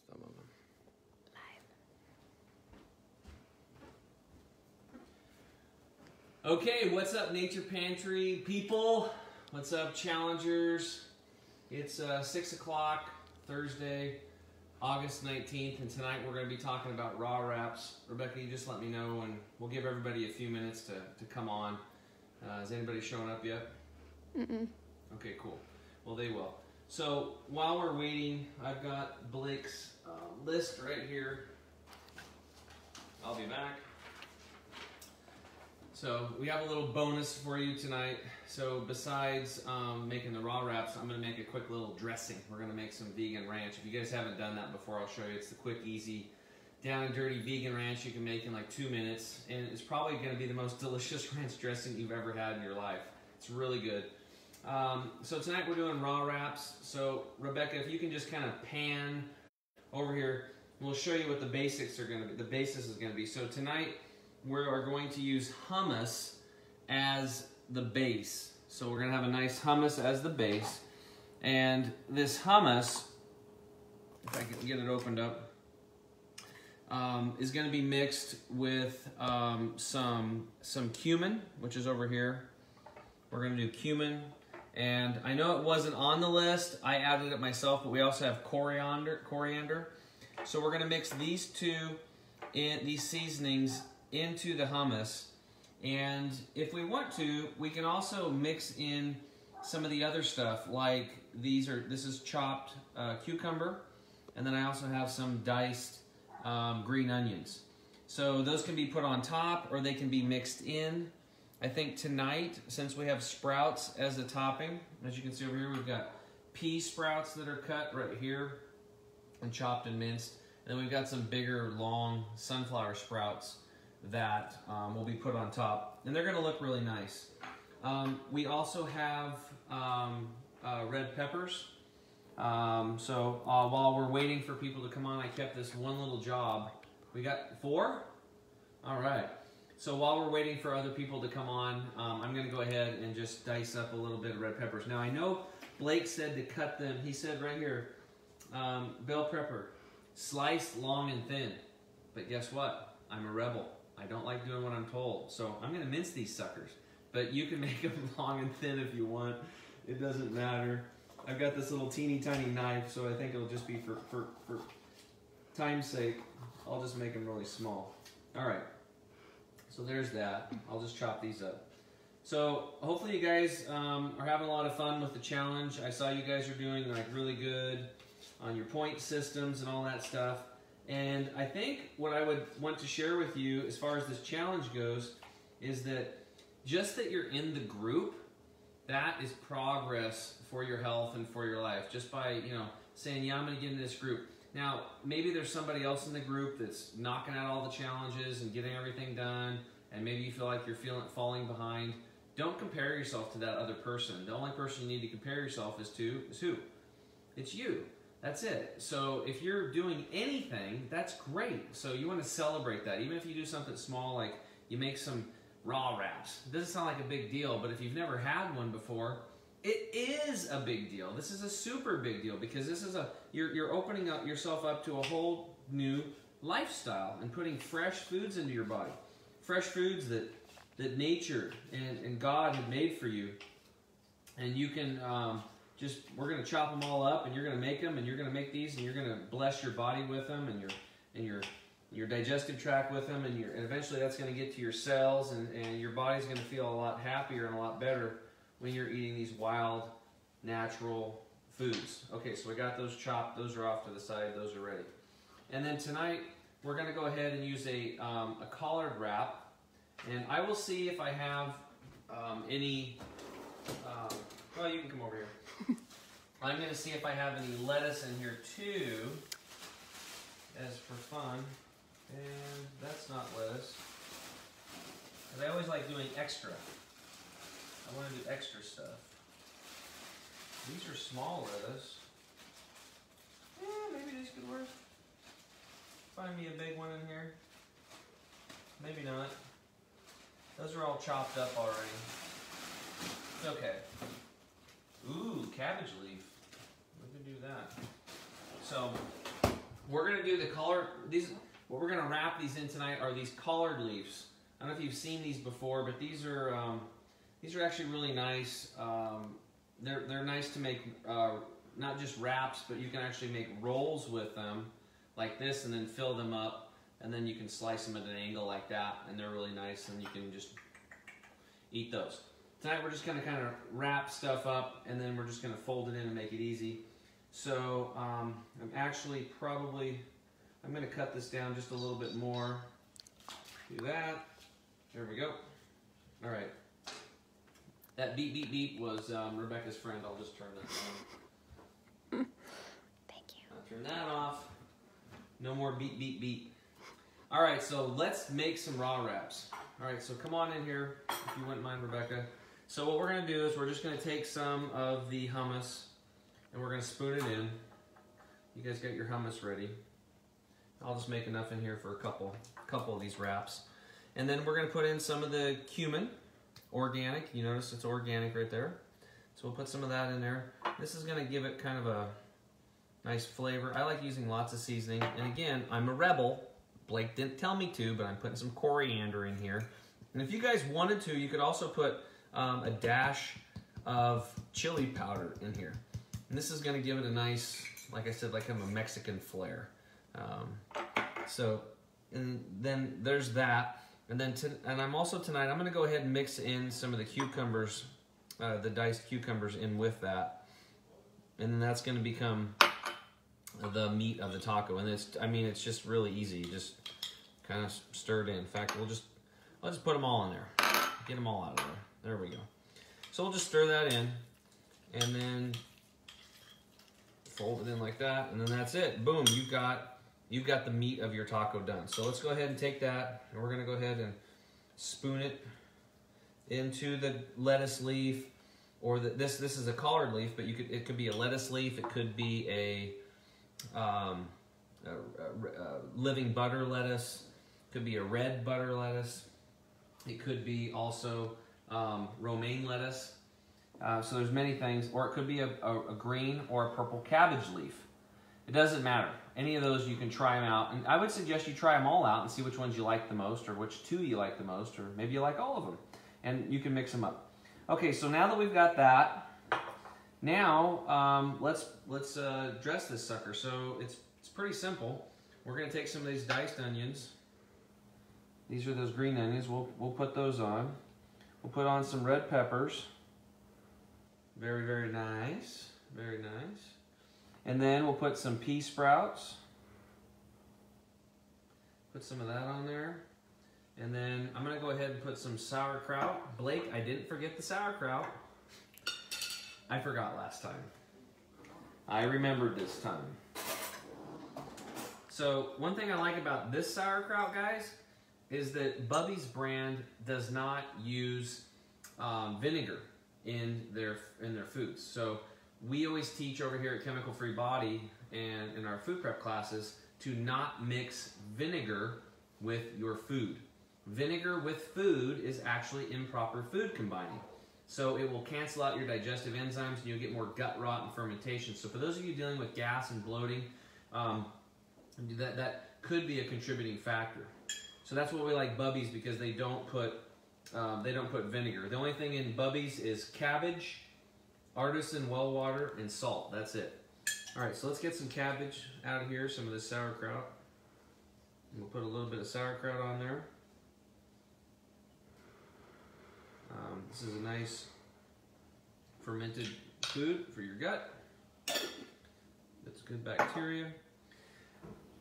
some of them. Okay, what's up, Nature Pantry people? What's up, challengers? It's 6 o'clock, Thursday, August 19th, and tonight we're going to be talking about raw wraps. Rebecca, you just let me know, and we'll give everybody a few minutes to come on. Is anybody showing up yet? Mm-mm. Okay, cool. Well, they will. So while we're waiting, I've got Blake's list right here. I'll be back. So we have a little bonus for you tonight. So besides making the raw wraps, I'm going to make a quick little dressing. We're going to make some vegan ranch. If you guys haven't done that before, I'll show you. It's the quick, easy, down and dirty vegan ranch you can make in like 2 minutes. And it's probably going to be the most delicious ranch dressing you've ever had in your life. It's really good. So tonight we're doing raw wraps. So Rebecca, if you can just kind of pan over here, we'll show you what the basics are going to be. The basis is going to be. So tonight we are going to use hummus as the base. So we're going to have a nice hummus as the base. And this hummus, if I can get it opened up, is going to be mixed with some cumin, which is over here. We're going to do cumin. And I know it wasn't on the list. I added it myself, but we also have coriander. So we're going to mix these these seasonings into the hummus. And if we want to, we can also mix in some of the other stuff, like this is chopped cucumber, and then I also have some diced green onions. So those can be put on top, or they can be mixed in. I think tonight, since we have sprouts as a topping, as you can see over here, we've got pea sprouts that are cut right here and chopped and minced. And then we've got some bigger, long sunflower sprouts that will be put on top. And they're going to look really nice. We also have red peppers. So while we're waiting for people to come on, I kept this one little job. We got 4? All right. So while we're waiting for other people to come on, I'm going to go ahead and just dice up a little bit of red peppers. Now I know Blake said to cut them. He said right here, bell pepper, sliced long and thin. But guess what? I'm a rebel. I don't like doing what I'm told. So I'm going to mince these suckers. But you can make them long and thin if you want. It doesn't matter. I've got this little teeny tiny knife, so I think it'll just be for time's sake. I'll just make them really small. All right. So there's that. I'll just chop these up. So hopefully you guys are having a lot of fun with the challenge. I saw you guys are doing like really good on your point systems and all that stuff. And I think what I would want to share with you as far as this challenge goes is that just that you're in the group, that is progress for your health and for your life. Just by, saying, yeah, I'm going to get into this group. Now, maybe there's somebody else in the group that's knocking out all the challenges and getting everything done, and maybe you feel like you're falling behind. Don't compare yourself to that other person. The only person you need to compare yourself is who? It's you. That's it. So if you're doing anything, that's great. So you want to celebrate that. Even if you do something small, like you make some raw wraps. It doesn't sound like a big deal, but if you've never had one before, it is a big deal. This is a super big deal because this is you're opening yourself up to a whole new lifestyle and putting fresh foods into your body. Fresh foods that nature and God had made for you. And you can we're going to chop them all up, and you're going to make them, and you're going to make these, and you're going to bless your body with them and your digestive tract with them, and eventually that's going to get to your cells, and your body's going to feel a lot happier and a lot better when you're eating these wild, natural foods. Okay, so we got those chopped. Those are off to the side. Those are ready. And then tonight, we're going to go ahead and use a collard wrap. And I will see if I have any... well, you can come over here. I'm going to see if I have any lettuce in here, too, as for fun. And that's not lettuce. Because I always like doing extra. I want to do extra stuff. These are small lettuce. Yeah, maybe these could work. Find me a big one in here. Maybe not. Those are all chopped up already. It's okay. Ooh, cabbage leaf. We can do that. So, we're gonna do the collard, what we're gonna wrap these in tonight are these collard leaves. I don't know if you've seen these before, but these are actually really nice. They're nice to make, not just wraps, but you can actually make rolls with them like this and then fill them up, and then you can slice them at an angle like that, and they're really nice, and you can just eat those. Tonight we're just gonna kind of wrap stuff up, and then we're just gonna fold it in and make it easy. So I'm gonna cut this down just a little bit more. Do that. There we go. All right. That beep, beep, beep was Rebecca's friend. I'll just turn that on. Thank you. I'll turn that off. No more beep, beep, beep. All right, so let's make some raw wraps. All right, so come on in here, if you wouldn't mind, Rebecca. So what we're gonna do is we're just gonna take some of the hummus and we're gonna spoon it in. You guys got your hummus ready. I'll just make enough in here for a couple of these wraps. And then we're gonna put in some of the cumin, organic. You notice it's organic right there. So we'll put some of that in there. This is gonna give it kind of a nice flavor. I like using lots of seasoning. And again, I'm a rebel. Blake didn't tell me to, but I'm putting some coriander in here. And if you guys wanted to, you could also put a dash of chili powder in here. And this is gonna give it a nice, like I said, like kind of a Mexican flair. And then there's that. And then and I'm also tonight, I'm gonna go ahead and mix in some of the cucumbers, the diced cucumbers in with that. And then that's gonna become the meat of the taco. And it's just really easy. You just kind of stir it in. In fact, I'll just put them all in there. Get them all out of there. There we go. So we'll just stir that in, and then fold it in like that, and then that's it. Boom, you've got the meat of your taco done. So let's go ahead and take that, and we're gonna go ahead and spoon it into the lettuce leaf, or this is a collard leaf, but it could be a lettuce leaf, it could be a living butter lettuce, could be a red butter lettuce, it could be also romaine lettuce. So there's many things, or it could be a green or a purple cabbage leaf. It doesn't matter. Any of those, you can try them out. And I would suggest you try them all out and see which ones you like the most, or which two you like the most, or maybe you like all of them. And you can mix them up. Okay, so now that we've got that, now let's dress this sucker. So it's pretty simple. We're gonna take some of these diced onions. These are those green onions. We'll put those on. We'll put on some red peppers. Very, very nice. Very nice. And then we'll put some pea sprouts. Put some of that on there. And then I'm gonna go ahead and put some sauerkraut. Blake, I didn't forget the sauerkraut. I forgot last time. I remembered this time. So one thing I like about this sauerkraut, guys, is that Bubby's brand does not use vinegar in their foods. So we always teach over here at Chemical Free Body and in our food prep classes to not mix vinegar with your food. Vinegar with food is actually improper food combining. So it will cancel out your digestive enzymes and you'll get more gut rot and fermentation. So for those of you dealing with gas and bloating, that could be a contributing factor. So that's what we like Bubby's, because they don't put vinegar. The only thing in Bubby's is cabbage, artisan well water, and salt. That's it. All right, so let's get some cabbage out of here, some of this sauerkraut. And we'll put a little bit of sauerkraut on there. This is a nice fermented food for your gut. That's good bacteria.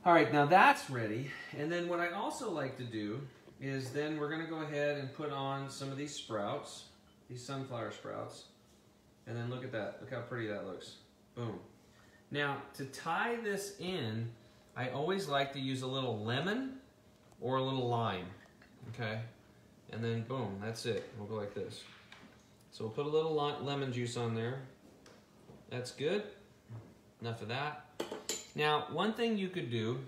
All right, now that's ready. And then what I also like to do is then we're gonna go ahead and put on some of these sprouts, these sunflower sprouts. And then look at that, look how pretty that looks. Boom. Now, to tie this in, I always like to use a little lemon or a little lime, okay? And then boom, that's it. We'll go like this. So we'll put a little lemon juice on there. That's good. Enough of that. Now, one thing you could do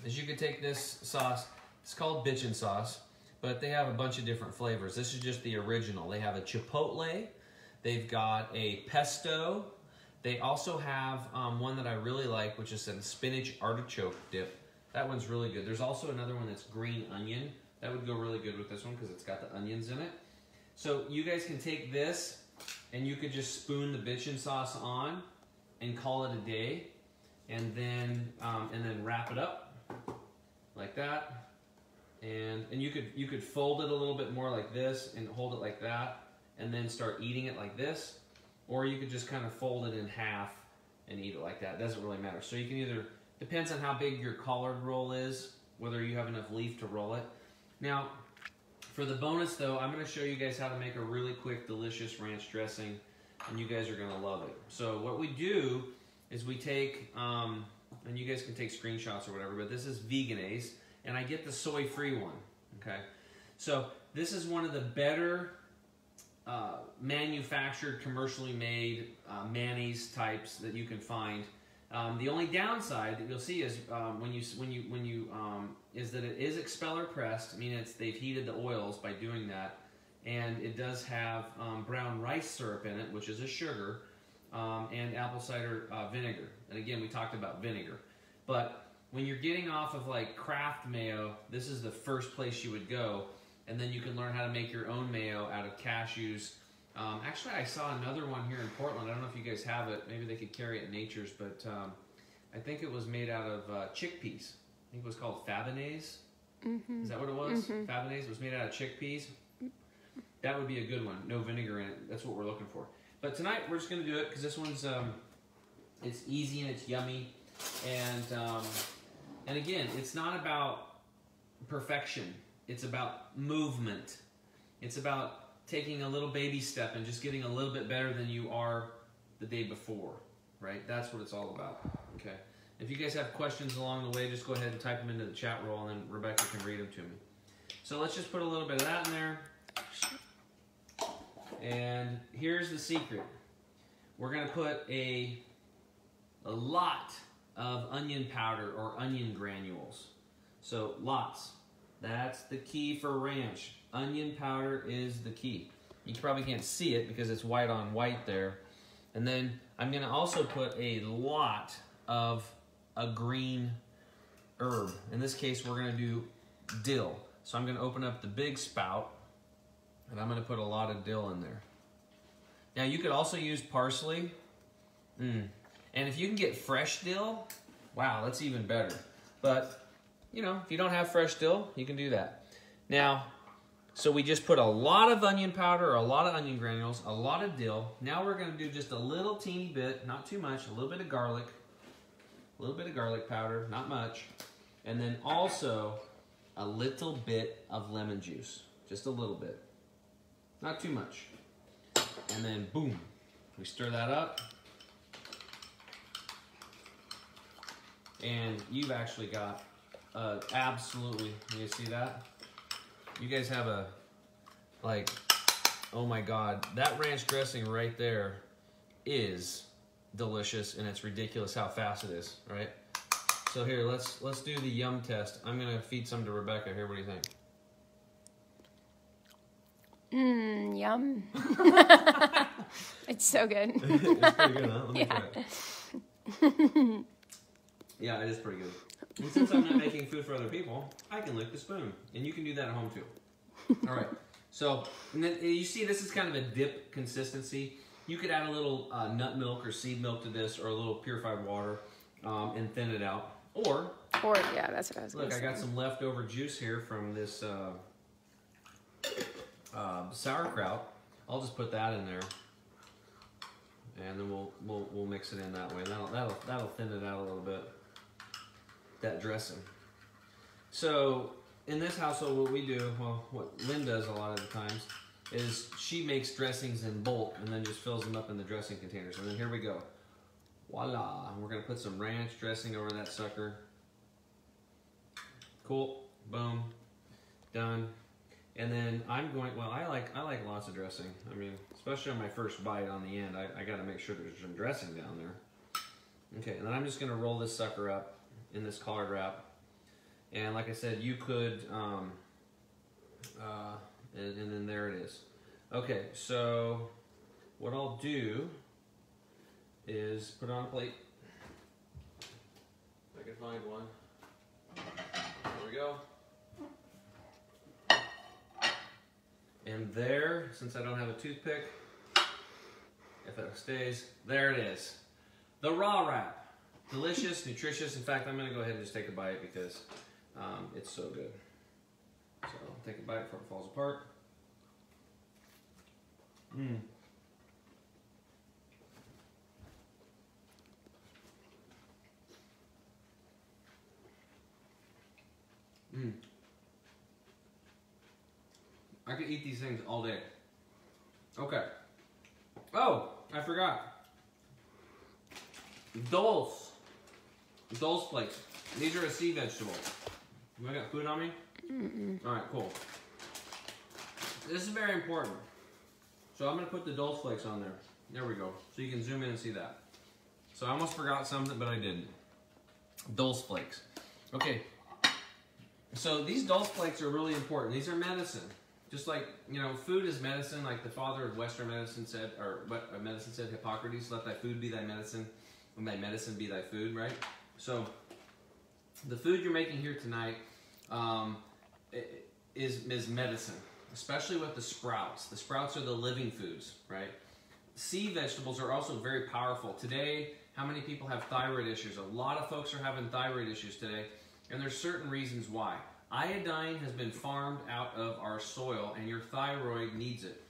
is you could take this sauce. It's called bitchin' sauce, but they have a bunch of different flavors. This is just the original. They have a chipotle. They've got a pesto. They also have one that I really like, which is a Spinach Artichoke Dip. That one's really good. There's also another one that's green onion. That would go really good with this one because it's got the onions in it. So you guys can take this and you could just spoon the bitchin sauce on and call it a day, and then wrap it up like that. And you could fold it a little bit more like this and hold it like that, and then start eating it like this, or you could just kind of fold it in half and eat it like that. It doesn't really matter. So you can either, depends on how big your collard roll is, whether you have enough leaf to roll it. Now, for the bonus though, I'm going to show you guys how to make a really quick, delicious ranch dressing, and you guys are going to love it. So what we do is we take, and you guys can take screenshots or whatever, but this is Veganase, and I get the soy-free one, okay? So this is one of the better manufactured, commercially made mayonnaise types that you can find. The only downside that you'll see is is that it is expeller pressed, meaning they've heated the oils by doing that, and it does have brown rice syrup in it, which is a sugar, and apple cider vinegar. And again, we talked about vinegar, but when you're getting off of like Kraft mayo, this is the first place you would go, and then you can learn how to make your own mayo out of cashews. Actually, I saw another one here in Portland. I don't know if you guys have it. Maybe they could carry it in Nature's, but I think it was made out of chickpeas. I think it was called Fabinase. Mm-hmm. Is that what it was? Mm-hmm. Fabinase was made out of chickpeas. That would be a good one. No vinegar in it. That's what we're looking for. But tonight we're just going to do it because this one's it's easy and it's yummy, and again, it's not about perfection. It's about movement. It's about taking a little baby step and just getting a little bit better than you are the day before, right? That's what it's all about, okay? If you guys have questions along the way, just go ahead and type them into the chat roll, and then Rebecca can read them to me. So let's just put a little bit of that in there. And here's the secret. We're going to put a lot of onion powder or onion granules. So lots. That's the key for ranch. Onion powder is the key. You probably can't see it because it's white on white there. And then I'm going to also put a lot of a green herb. In this case, we're going to do dill. So I'm going to open up the big spout, and I'm going to put a lot of dill in there. Now you could also use parsley. And if you can get fresh dill, wow, that's even better. But, you know, if you don't have fresh dill, you can do that. Now, so we just put a lot of onion powder, or a lot of onion granules, a lot of dill. Now we're going to do just a little teeny bit, not too much, a little bit of garlic powder, not much. And then also a little bit of lemon juice, just a little bit, not too much. And then boom, we stir that up. And you've actually got absolutely, you see that? You guys have a, like, oh my God, that ranch dressing right there is delicious, and it's ridiculous how fast it is, right? So here, let's do the yum test. I'm gonna feed some to Rebecca here. What do you think? Yum. It's so good. It's pretty good, huh? Let me try it. Yeah, it is pretty good. And since I'm not making food for other people, I can lick the spoon. And you can do that at home too. All right. So, and then you see this is kind of a dip consistency. You could add a little nut milk or seed milk to this, or a little purified water, and thin it out. Or yeah, that's what I was going to say. Look, I got some leftover juice here from this sauerkraut. I'll just put that in there, and then we'll mix it in that way. That'll thin it out a little bit. That dressing. So in this household, what we do, well, what Lynn does a lot of the times, is she makes dressings in bulk and then just fills them up in the dressing containers. And then here we go. Voila! We're gonna put some ranch dressing over that sucker. Cool. Boom. Done. And then I'm going, well, I like lots of dressing. I mean, especially on my first bite on the end, I gotta make sure there's some dressing down there. Okay, and then I'm just gonna roll this sucker up in this collard wrap. And like I said, you could, and then there it is. Okay, so what I'll do is put it on a plate. If I can find one. There we go. And there, since I don't have a toothpick, if it stays, there it is. The raw wrap. Delicious, nutritious. In fact, I'm going to go ahead and just take a bite because it's so good. So I'll take a bite before it falls apart. Mmm. Mmm. I could eat these things all day. Okay. Oh, I forgot. Dulse. Dulse flakes. These are a sea vegetable. Have I got food on me? Mm-mm. All right, cool. This is very important. So I'm going to put the dulse flakes on there. There we go. So you can zoom in and see that. So I almost forgot something, but I didn't. Dulse flakes. Okay. So these dulse flakes are really important. These are medicine. Just like, you know, food is medicine, like the father of Western medicine said, or what medicine said, Hippocrates, let thy food be thy medicine, and thy medicine be thy food, right? So the food you're making here tonight is medicine, especially with the sprouts. The sprouts are the living foods, right? Sea vegetables are also very powerful. Today, how many people have thyroid issues? A lot of folks are having thyroid issues today, and there's certain reasons why. Iodine has been farmed out of our soil, and your thyroid needs it.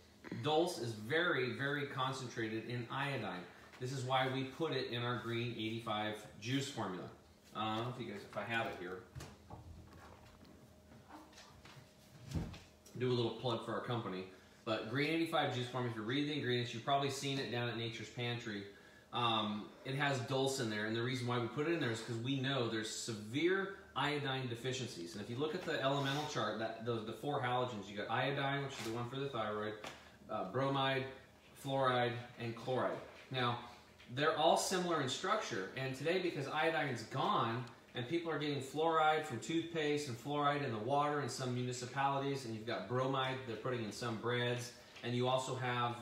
Dulse is very, very concentrated in iodine. This is why we put it in our Green 85 juice formula. I don't know if I have it here. Do a little plug for our company. But Green 85 juice formula, if you read the ingredients, you've probably seen it down at Nature's Pantry. It has dulse in there, and the reason why we put it in there is because we know there's severe iodine deficiencies. And if you look at the elemental chart, the four halogens, you got iodine, which is the one for the thyroid, bromide, fluoride, and chloride. Now, they're all similar in structure, and today, because iodine is gone, and people are getting fluoride from toothpaste and fluoride in the water in some municipalities, and you've got bromide they're putting in some breads, and you also have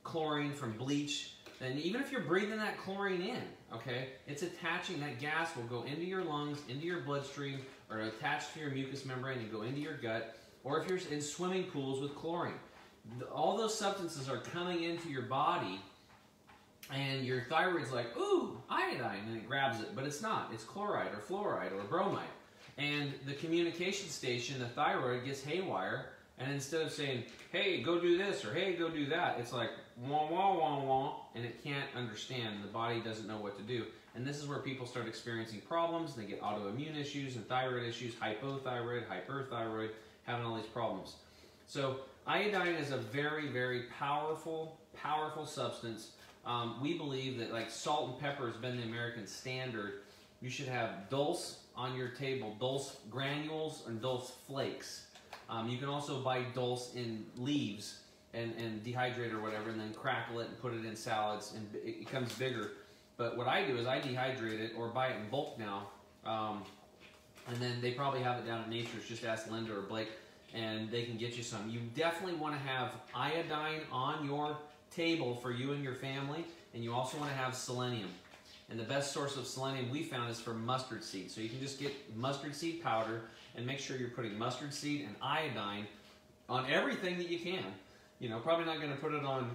chlorine from bleach. And even if you're breathing that chlorine in, okay, it's attaching, that gas will go into your lungs, into your bloodstream, or attach to your mucous membrane and go into your gut, or if you're in swimming pools with chlorine. All those substances are coming into your body, and your thyroid's like, ooh, iodine, and it grabs it, but it's not. It's chloride or fluoride or bromide. And the communication station, the thyroid, gets haywire, and instead of saying, hey, go do this, or hey, go do that, it's like, wah, wah, wah, wah, and it can't understand. The body doesn't know what to do. And this is where people start experiencing problems. They get autoimmune issues and thyroid issues, hypothyroid, hyperthyroid, having all these problems. So iodine is a very, very powerful, powerful substance. We believe that like salt and pepper has been the American standard. You should have dulse on your table, dulse granules and dulse flakes. You can also buy dulse in leaves and dehydrate or whatever, and then crackle it and put it in salads, and it becomes bigger. But what I do is I dehydrate it or buy it in bulk now, and then they probably have it down at Nature's. Just ask Linda or Blake, and they can get you some. You definitely want to have iodine on your table for you and your family, and you also want to have selenium. And the best source of selenium we found is from mustard seed. So you can just get mustard seed powder and make sure you're putting mustard seed and iodine on everything that you can. You know, probably not going to put it on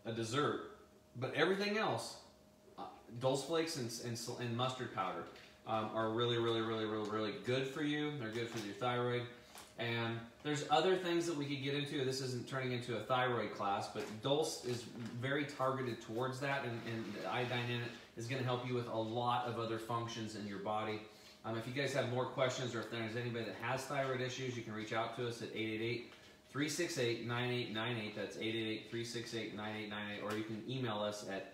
a dessert, but everything else, dulse flakes and mustard powder are really, really, really, really, really good for you. They're good for your thyroid. And there's other things that we could get into. This isn't turning into a thyroid class, but dulse is very targeted towards that, and the iodine in it is going to help you with a lot of other functions in your body. If you guys have more questions, or if there's anybody that has thyroid issues, you can reach out to us at 888-368-9898. That's 888-368-9898. Or you can email us at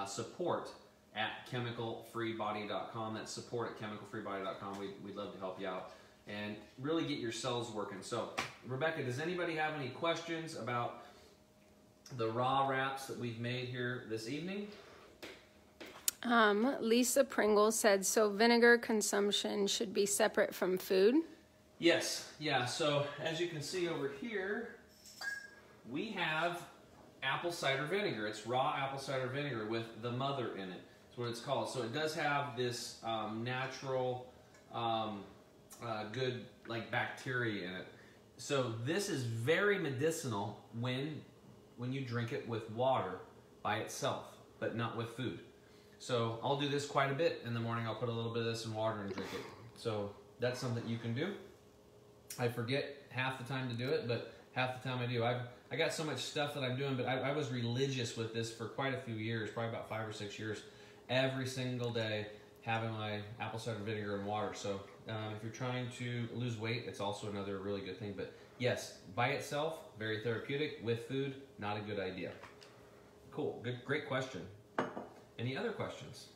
support@chemicalfreebody.com. That's support@chemicalfreebody.com. We'd love to help you out and really get your cells working. So, Rebecca, does anybody have any questions about the raw wraps that we've made here this evening? Lisa Pringle said, so vinegar consumption should be separate from food? Yes, yeah. So as you can see over here, we have apple cider vinegar. It's raw apple cider vinegar with the mother in it. That's what it's called. So it does have this natural, good like bacteria in it. So this is very medicinal when you drink it with water by itself, but not with food. So I'll do this quite a bit in the morning. I'll put a little bit of this in water and drink it. So that's something you can do. I forget half the time to do it, but half the time I do. I got so much stuff that I'm doing, but I was religious with this for quite a few years, probably about 5 or 6 years, every single day having my apple cider vinegar and water. So if you're trying to lose weight, it's also another really good thing. But yes, by itself, very therapeutic. With food, not a good idea. Cool, good, great question. Any other questions?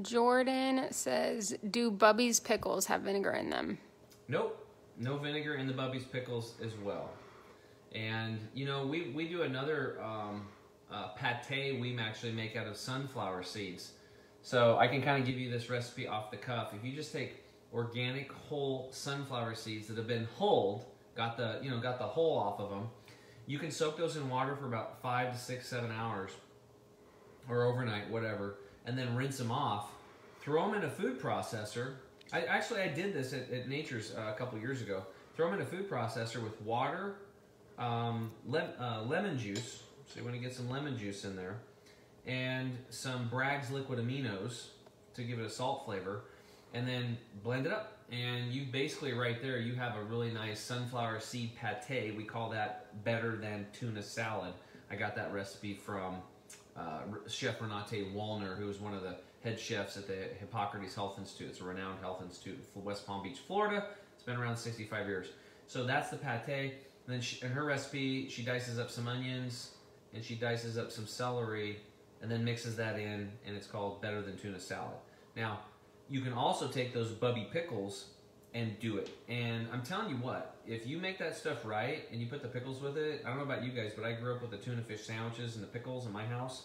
Jordan says, do Bubby's pickles have vinegar in them? Nope, no vinegar in the Bubby's pickles as well. And you know, we do another pate we actually make out of sunflower seeds. So I can kind of give you this recipe off the cuff. If you just take organic whole sunflower seeds that have been hulled, got the hull off of them, you can soak those in water for about 5 to 6, 7 hours, or overnight, whatever, and then rinse them off. Throw them in a food processor. I did this at Nature's a couple years ago. Throw them in a food processor with water, lemon juice. So you want to get some lemon juice in there, and some Bragg's liquid aminos to give it a salt flavor, and then blend it up. And you basically right there, you have a really nice sunflower seed pate. We call that better than tuna salad. I got that recipe from Chef Renate Wallner, who is one of the head chefs at the Hippocrates Health Institute. It's a renowned health institute in West Palm Beach, Florida. It's been around 65 years. So that's the pate. And then in her recipe, she dices up some onions, and she dices up some celery, and then mixes that in, and it's called better than tuna salad. Now, you can also take those Bubby pickles and do it. And I'm telling you what, if you make that stuff right and you put the pickles with it, I don't know about you guys, but I grew up with the tuna fish sandwiches and the pickles in my house.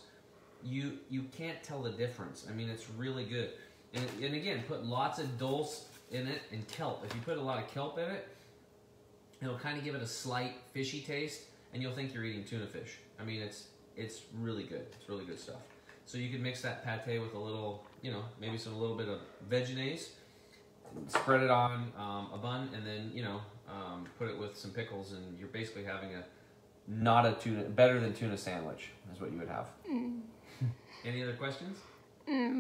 You can't tell the difference. I mean, it's really good. And again, put lots of dulse in it and kelp. If you put a lot of kelp in it, it'll kind of give it a slight fishy taste, and you'll think you're eating tuna fish. I mean, it's really good. It's really good stuff. So you can mix that pate with a little, maybe a little bit of vegetaise, spread it on a bun, and then, put it with some pickles, and you're basically having better than tuna sandwich is what you would have. Any other questions?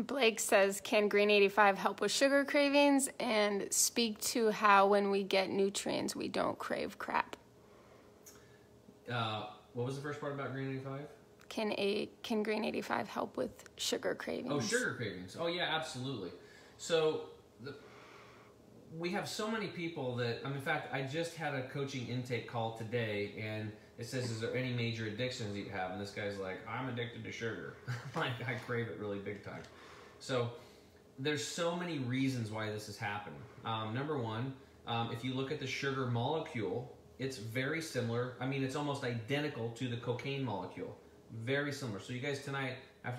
Blake says, can Green 85 help with sugar cravings, and speak to how when we get nutrients we don't crave crap? What was the first part about Green 85? Can Green 85 help with sugar cravings? Oh, sugar cravings. Oh, yeah, absolutely. So we have so many people that, in fact, I just had a coaching intake call today, and it says, is there any major addictions you have? And this guy's like, I'm addicted to sugar. Like, I crave it really big time. So there's so many reasons why this is happening. Number one, if you look at the sugar molecule, it's very similar. I mean, it's almost identical to the cocaine molecule. Very similar. So you guys tonight,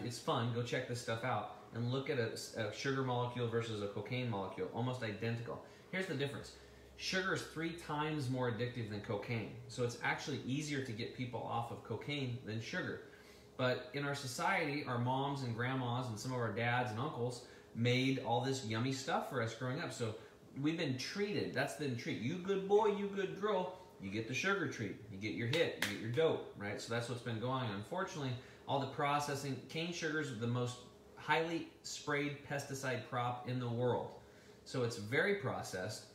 it's fun, go check this stuff out and look at a sugar molecule versus a cocaine molecule. Almost identical. Here's the difference. Sugar is 3 times more addictive than cocaine. So it's actually easier to get people off of cocaine than sugar. But in our society, our moms and grandmas and some of our dads and uncles made all this yummy stuff for us growing up. So we've been treated. That's the treat. You good boy, you good girl. You get the sugar treat. You get your hit. You get your dope, right? So that's what's been going on. Unfortunately, all the processing, cane sugar is the most highly sprayed pesticide crop in the world. So it's very processed,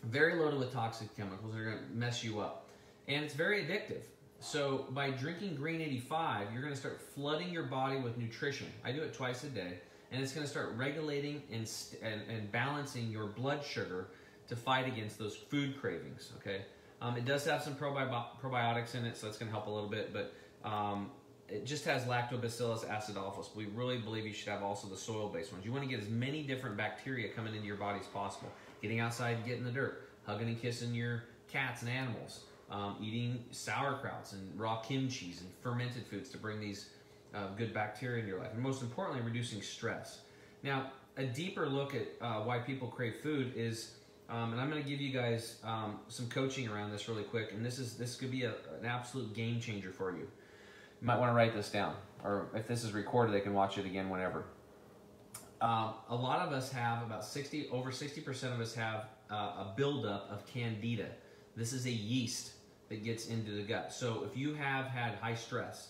very loaded with toxic chemicals that are going to mess you up. And it's very addictive. So by drinking Green 85, you're going to start flooding your body with nutrition. I do it twice a day. And it's going to start regulating and balancing your blood sugar to fight against those food cravings, okay? It does have some probiotics in it, so that's going to help a little bit, but it just has lactobacillus acidophilus. We really believe you should have also the soil-based ones. You want to get as many different bacteria coming into your body as possible. Getting outside and getting the dirt, hugging and kissing your cats and animals, eating sauerkrauts and raw kimchis and fermented foods to bring these good bacteria in your life. And most importantly, reducing stress. Now, a deeper look at why people crave food is And I'm going to give you guys some coaching around this really quick. And this could be an absolute game changer for you. You might want to write this down, or if this is recorded, they can watch it again whenever. A lot of us have over 60% of us have a buildup of candida. This is a yeast that gets into the gut. So if you have had high stress,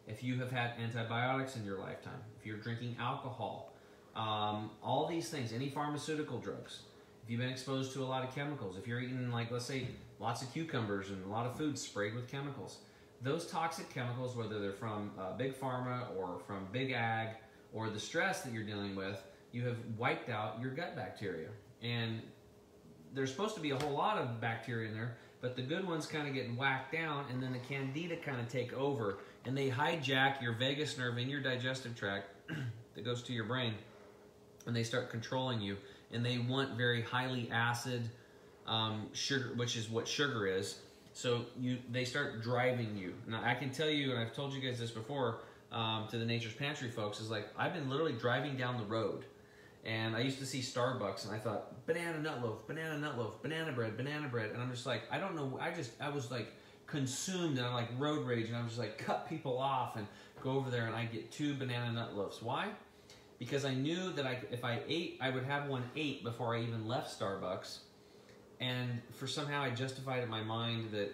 if you have had antibiotics in your lifetime, if you're drinking alcohol, all these things, any pharmaceutical drugs, if you've been exposed to a lot of chemicals, if you're eating, like, let's say, lots of cucumbers and a lot of food sprayed with chemicals, those toxic chemicals, whether they're from big pharma or from big ag or the stress that you're dealing with, you have wiped out your gut bacteria. And there's supposed to be a whole lot of bacteria in there, but the good ones kind of get whacked down, and then the candida kind of take over, and they hijack your vagus nerve in your digestive tract that goes to your brain, and they start controlling you. And they want very highly acid sugar, which is what sugar is. So they start driving you. Now I can tell you, and I've told you guys this before, to the Nature's Pantry folks, is like, I've been literally driving down the road, and I used to see Starbucks, and I thought, banana nut loaf, banana bread, and I'm just like, I don't know, I was like consumed, and I'm like road rage, and I'm just like cut people off and go over there, and I get 2 banana nut loaves. Why? Because I knew that if I ate, I would have one ate before I even left Starbucks, and somehow I justified it in my mind that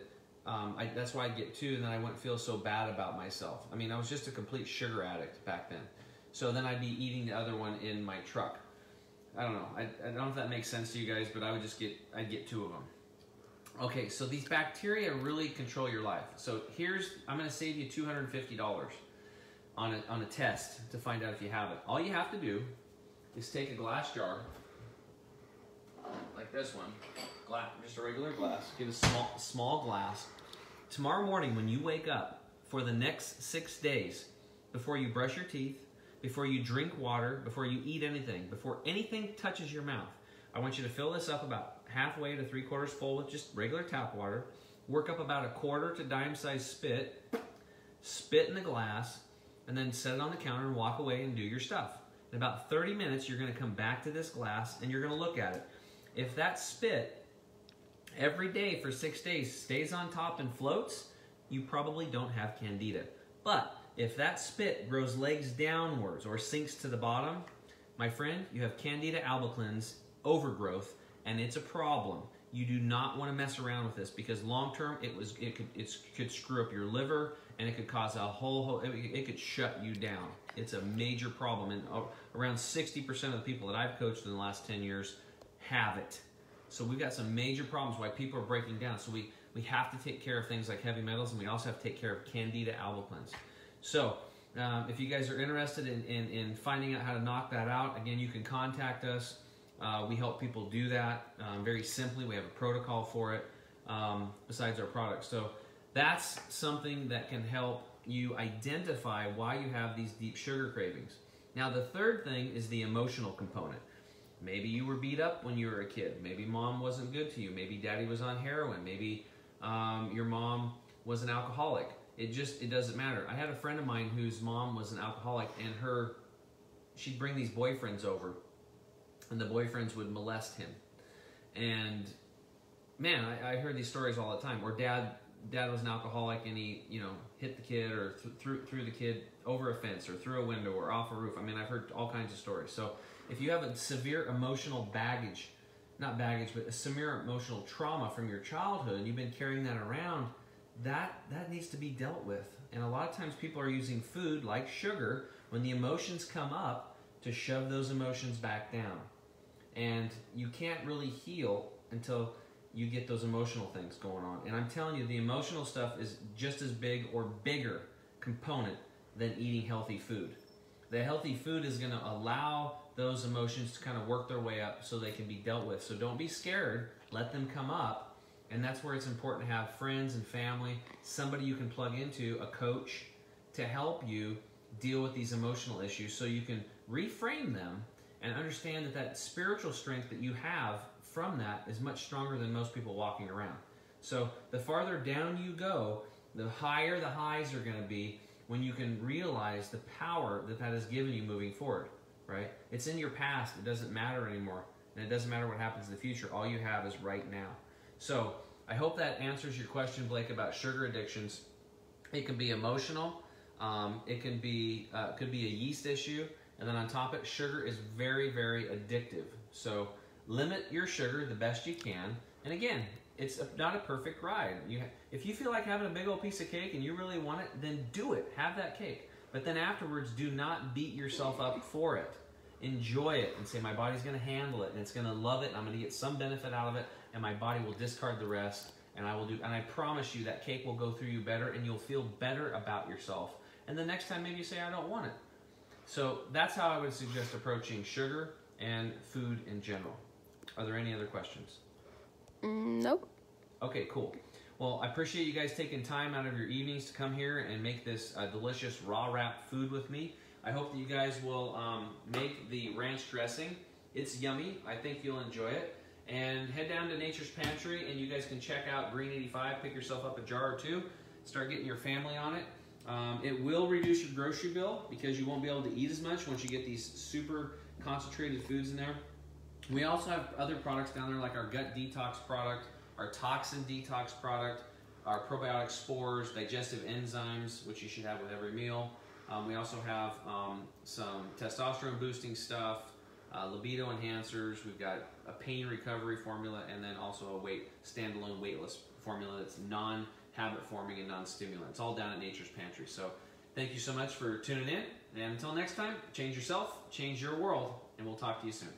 that's why I'd get 2, and then I wouldn't feel so bad about myself. I mean, I was just a complete sugar addict back then. So then I'd be eating the other one in my truck. I don't know. I don't know if that makes sense to you guys, but I'd get 2 of them. Okay, so these bacteria really control your life. So I'm going to save you $250 on a test to find out if you have it. All you have to do is take a glass jar, like this one, just a regular glass. Get a small glass. Tomorrow morning when you wake up, for the next 6 days, before you brush your teeth, before you drink water, before you eat anything, before anything touches your mouth, I want you to fill this up about halfway to 3/4 full with just regular tap water. Work up about 1/4 to dime-sized spit in the glass, and then set it on the counter and walk away and do your stuff. In about 30 minutes, you're going to come back to this glass and you're going to look at it. If that spit every day for 6 days stays on top and floats, you probably don't have candida. But if that spit grows legs downwards or sinks to the bottom, my friend, you have Candida albicans overgrowth, and it's a problem. You do not want to mess around with this, because long term it could screw up your liver, and it could cause it could shut you down. It's a major problem, and around 60% of the people that I've coached in the last 10 years have it. So we've got some major problems why people are breaking down. So we have to take care of things like heavy metals, and we also have to take care of Candida albicans. So if you guys are interested in finding out how to knock that out, again, you can contact us. We help people do that very simply. We have a protocol for it besides our products. So that's something that can help you identify why you have these deep sugar cravings. Now, the third thing is the emotional component. Maybe you were beat up when you were a kid. Maybe mom wasn't good to you. Maybe daddy was on heroin. Maybe your mom was an alcoholic. It doesn't matter. I had a friend of mine whose mom was an alcoholic, and she'd bring these boyfriends over, and the boyfriends would molest him. And man, I heard these stories all the time. Or dad was an alcoholic, and he hit the kid, or threw the kid over a fence, or through a window, or off a roof. I mean, I've heard all kinds of stories. So if you have a severe emotional baggage, not baggage, but a severe emotional trauma from your childhood, and you've been carrying that around, that needs to be dealt with. And a lot of times people are using food like sugar when the emotions come up to shove those emotions back down. And you can't really heal until you get those emotional things going on. And I'm telling you, the emotional stuff is just as big or bigger component than eating healthy food. The healthy food is going to allow those emotions to kind of work their way up so they can be dealt with. So don't be scared. Let them come up. And that's where it's important to have friends and family, somebody you can plug into, a coach, to help you deal with these emotional issues so you can reframe them and understand that spiritual strength that you have from that is much stronger than most people walking around. So the farther down you go, the higher the highs are going to be when you can realize the power that has given you moving forward, right? It's in your past. It doesn't matter anymore. And it doesn't matter what happens in the future. All you have is right now. So I hope that answers your question, Blake, about sugar addictions. It can be emotional. It can be could be a yeast issue. And then on top of it, sugar is very, very addictive. So limit your sugar the best you can. And again, it's not a perfect ride. If you feel like having a big old piece of cake and you really want it, then do it. Have that cake. But then afterwards, do not beat yourself up for it. Enjoy it and say, my body's going to handle it and it's going to love it and I'm going to get some benefit out of it and my body will discard the rest and I promise you that cake will go through you better and you'll feel better about yourself. And the next time maybe you say, I don't want it. So that's how I would suggest approaching sugar and food in general. Are there any other questions? Nope. Okay, cool. Well, I appreciate you guys taking time out of your evenings to come here and make this delicious raw wrap food with me. I hope that you guys will make the ranch dressing. It's yummy. I think you'll enjoy it. And head down to Nature's Pantry and you guys can check out Green 85. Pick yourself up a jar or two. Start getting your family on it. It will reduce your grocery bill because you won't be able to eat as much once you get these super concentrated foods in there. We also have other products down there like our gut detox product, our toxin detox product, our probiotic spores, digestive enzymes, which you should have with every meal. We also have some testosterone boosting stuff, libido enhancers. We've got a pain recovery formula and then also a standalone weightless formula that's non-habit forming and non-stimulant. It's all down at Nature's Pantry. So thank you so much for tuning in. And until next time, change yourself, change your world, and we'll talk to you soon.